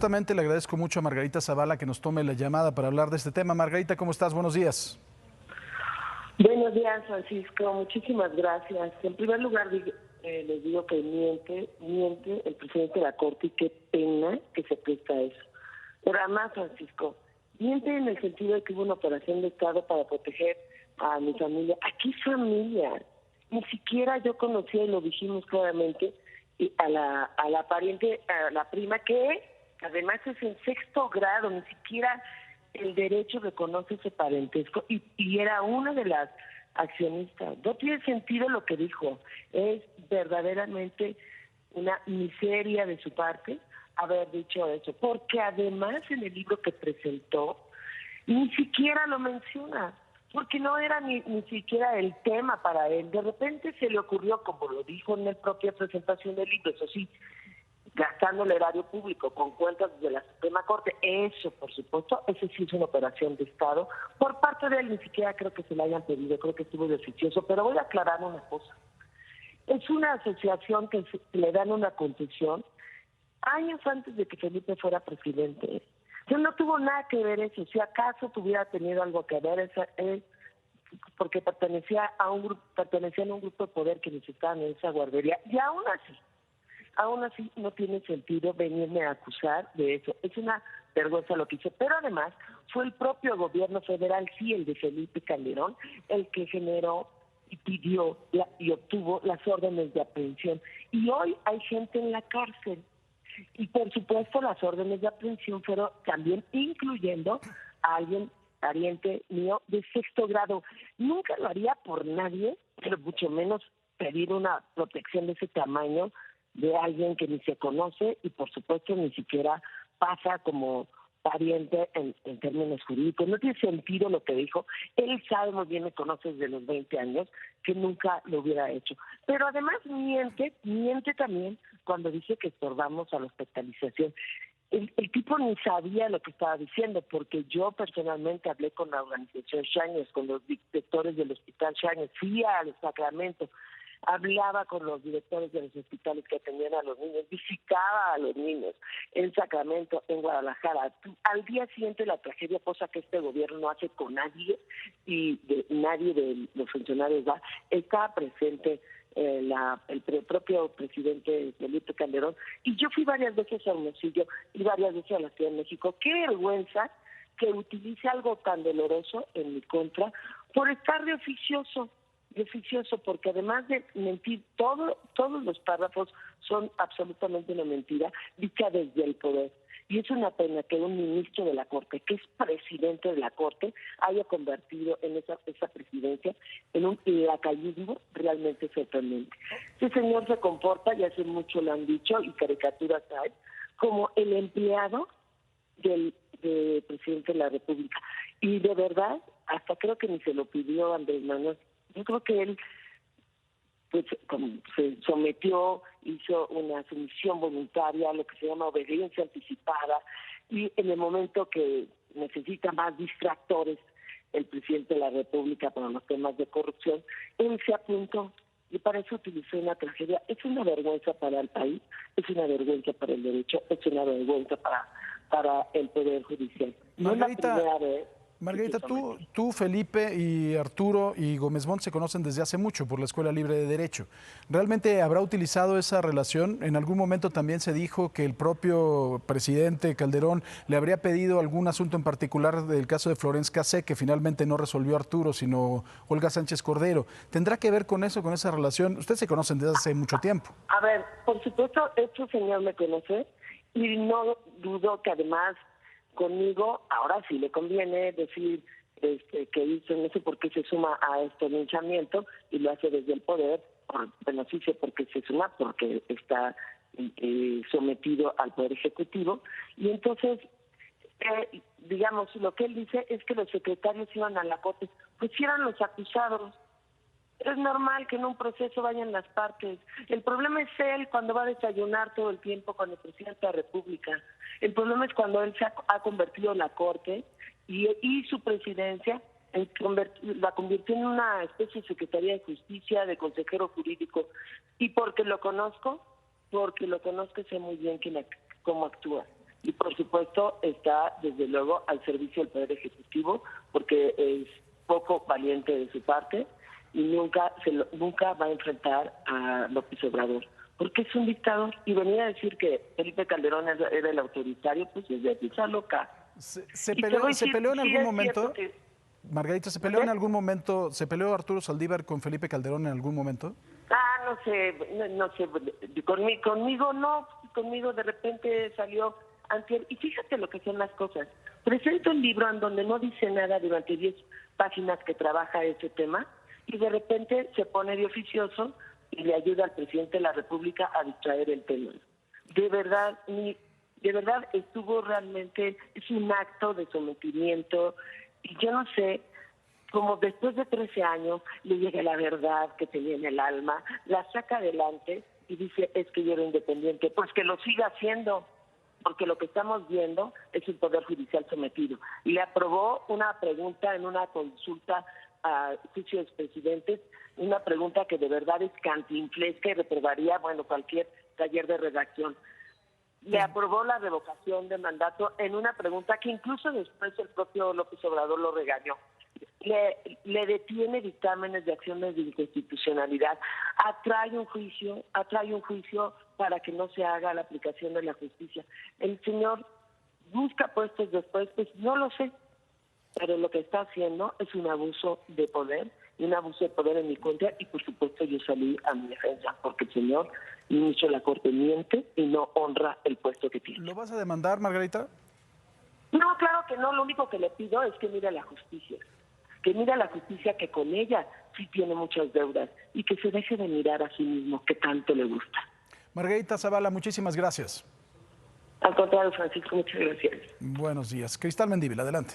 justamente le agradezco mucho a Margarita Zavala que nos tome la llamada para hablar de este tema. Margarita, ¿cómo estás? Buenos días. Buenos días, Francisco. Muchísimas gracias. En primer lugar, les digo que miente el presidente de la Corte y qué pena que se presta a eso. Pero además, Francisco, miente en el sentido de que hubo una operación de Estado para proteger a mi familia. ¿A qué familia? Ni siquiera yo conocía, y lo dijimos claramente, y a la pariente, a la prima, que además es en sexto grado, ni siquiera el derecho reconoce ese parentesco, y era una de las accionistas. No tiene sentido lo que dijo, es verdaderamente una miseria de su parte haber dicho eso, porque además en el libro que presentó ni siquiera lo menciona, porque no era ni siquiera el tema para él. De repente se le ocurrió, como lo dijo en la propia presentación del libro, eso sí, gastando el erario público con cuentas de la Suprema Corte, eso por supuesto, eso sí es una operación de Estado. Por parte de él ni siquiera creo que se le hayan pedido, creo que estuvo deficioso, pero voy a aclarar una cosa. Es una asociación que le dan una concesión años antes de que Felipe fuera presidente. Entonces no tuvo nada que ver eso. Si acaso tuviera tenido algo que ver, porque pertenecían a un grupo de poder que necesitaban en esa guardería. Y aún así no tiene sentido venirme a acusar de eso. Es una vergüenza lo que hizo. Pero además fue el propio gobierno federal, sí, el de Felipe Calderón, el que generó y pidió y obtuvo las órdenes de aprehensión. Y hoy hay gente en la cárcel. Y por supuesto las órdenes de aprehensión fueron también incluyendo a alguien pariente mío de sexto grado. Nunca lo haría por nadie, pero mucho menos pedir una protección de ese tamaño de alguien que ni se conoce y por supuesto ni siquiera pasa como pariente en términos jurídicos. No tiene sentido lo que dijo. Él sabe muy bien, me conoce desde los 20 años, que nunca lo hubiera hecho. Pero además miente también cuando dice que estorbamos a la hospitalización. El tipo ni sabía lo que estaba diciendo, porque yo personalmente hablé con la organización Shines, con los directores del hospital Shines, fui al Sacramento, hablaba con los directores de los hospitales que atendían a los niños, visitaba a los niños en Sacramento, en Guadalajara. Al día siguiente de la tragedia, cosa que este gobierno no hace con nadie, y nadie de los funcionarios estaba presente el propio presidente Felipe Calderón, y yo fui varias veces a Hermosillo y varias veces a la Ciudad de México. Qué vergüenza que utilice algo tan doloroso en mi contra por estar de oficioso, porque además de mentir, todos los párrafos son absolutamente una mentira, dicha desde el poder. Y es una pena que un ministro de la Corte, que es presidente de la Corte, haya convertido en esa presidencia en un lacaísmo realmente sorprendente. Este señor se comporta, y hace mucho lo han dicho, y caricaturas hay, como el empleado del presidente de la República. Y de verdad, hasta creo que ni se lo pidió Andrés Manuel. Yo creo que él pues se sometió, hizo una sumisión voluntaria, lo que se llama obediencia anticipada, y en el momento que necesita más distractores el presidente de la República para los temas de corrupción, él se apuntó y para eso utilizó una tragedia. Es una vergüenza para el país, es una vergüenza para el derecho, es una vergüenza para el Poder Judicial. No es la primera vez. Margarita, tú, Felipe y Arturo y Gómez Mont se conocen desde hace mucho por la Escuela Libre de Derecho. ¿Realmente habrá utilizado esa relación? En algún momento también se dijo que el propio presidente Calderón le habría pedido algún asunto en particular del caso de Florence Cassé, que finalmente no resolvió Arturo, sino Olga Sánchez Cordero. ¿Tendrá que ver con eso, con esa relación? Ustedes se conocen desde hace mucho tiempo. A ver, por supuesto, este señor me conoce y no dudo que además conmigo ahora sí le conviene decir que hizo, no sé por qué se suma a este linchamiento y lo hace desde el poder. Bueno, sí sé por qué se suma, porque está sometido al Poder Ejecutivo. Y entonces, digamos, lo que él dice es que los secretarios iban a la Corte, pues si eran los acusados. Es normal que en un proceso vayan las partes. El problema es él cuando va a desayunar todo el tiempo con el presidente de la República. El problema es cuando él ha convertido la Corte y su presidencia, la convirtió en una especie de Secretaría de Justicia, de consejero jurídico. Y porque lo conozco y sé muy bien cómo actúa. y por supuesto está desde luego al servicio del Poder Ejecutivo, porque es poco valiente de su parte y nunca va a enfrentar a López Obrador, porque es un dictador. Y venía a decir que Felipe Calderón era el autoritario, pues es de pizza loca. ¿Se Y te voy a decir, peleó en sí algún es momento? cierto que... Margarita, ¿se peleó en algún momento, se peleó Arturo Saldívar con Felipe Calderón en algún momento? No sé, conmigo no, conmigo de repente salió antier, y fíjate lo que son las cosas. Presento un libro en donde no dice nada durante 10 páginas que trabaja ese tema, y de repente se pone de oficioso y le ayuda al presidente de la República a distraer el tema. De verdad estuvo realmente, es un acto de sometimiento, y yo no sé, como después de 13 años le llega la verdad que tenía en el alma, la saca adelante y dice, es que yo era independiente. Pues que lo siga haciendo, porque lo que estamos viendo es el Poder Judicial sometido. Y le aprobó una pregunta en una consulta a juicio de expresidentes, una pregunta que de verdad es cantinflesca y reprobaría, cualquier taller de redacción. Le aprobó la revocación de mandato en una pregunta que incluso después el propio López Obrador lo regañó. Le detiene dictámenes de acciones de inconstitucionalidad, atrae un juicio para que no se haga la aplicación de la justicia. El señor busca puestos después, pues no lo sé, pero lo que está haciendo es un abuso de poder, y un abuso de poder en mi contra, y por supuesto yo salí a mi defensa, porque el señor ministro de la Corte miente y no honra el puesto que tiene. ¿Lo vas a demandar, Margarita? No, claro que no, lo único que le pido es que mire a la justicia, que con ella sí tiene muchas deudas, y que se deje de mirar a sí mismo, que tanto le gusta. Margarita Zavala, muchísimas gracias. Al contrario, Francisco, muchas gracias. Buenos días. Cristal Mendívil, adelante.